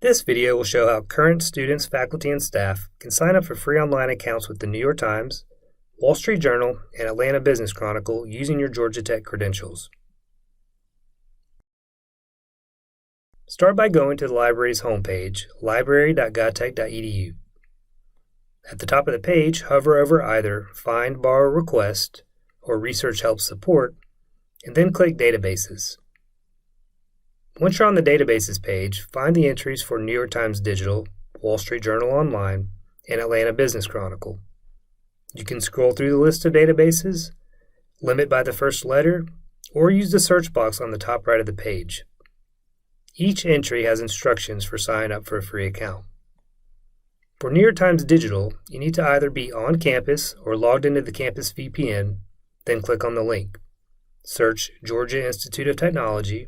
This video will show how current students, faculty, and staff can sign up for free online accounts with the New York Times, Wall Street Journal, and Atlanta Business Chronicle using your Georgia Tech credentials. Start by going to the library's homepage, library.gatech.edu. At the top of the page, hover over either Find, Borrow, Request or Research Help Support, and then click Databases. Once you're on the Databases page, find the entries for New York Times Digital, Wall Street Journal Online, and Atlanta Business Chronicle. You can scroll through the list of databases, limit by the first letter, or use the search box on the top right of the page. Each entry has instructions for signing up for a free account. For New York Times Digital, you need to either be on campus or logged into the campus VPN, then click on the link. Search Georgia Institute of Technology,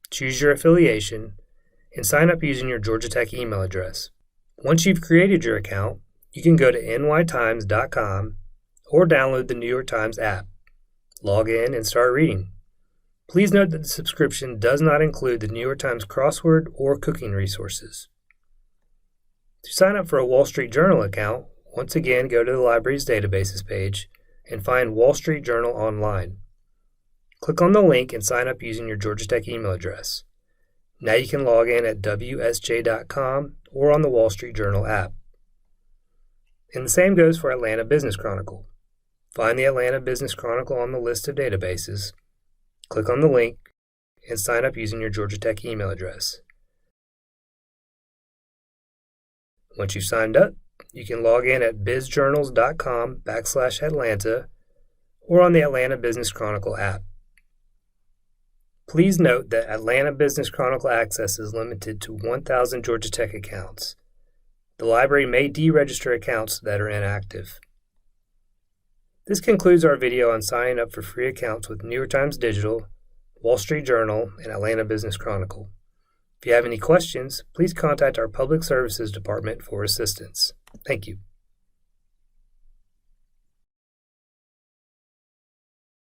choose your affiliation, and sign up using your Georgia Tech email address. Once you've created your account, you can go to nytimes.com or download the New York Times app. Log in and start reading. Please note that the subscription does not include the New York Times crossword or cooking resources. To sign up for a Wall Street Journal account, once again go to the library's databases page and find Wall Street Journal Online. Click on the link and sign up using your Georgia Tech email address. Now you can log in at wsj.com or on the Wall Street Journal app. And the same goes for Atlanta Business Chronicle. Find the Atlanta Business Chronicle on the list of databases, click on the link, and sign up using your Georgia Tech email address. Once you've signed up, you can log in at bizjournals.com/Atlanta or on the Atlanta Business Chronicle app. Please note that Atlanta Business Chronicle access is limited to 1,000 Georgia Tech accounts. The library may deregister accounts that are inactive. This concludes our video on signing up for free accounts with New York Times Digital, Wall Street Journal, and Atlanta Business Chronicle. If you have any questions, please contact our Public Services Department for assistance. Thank you.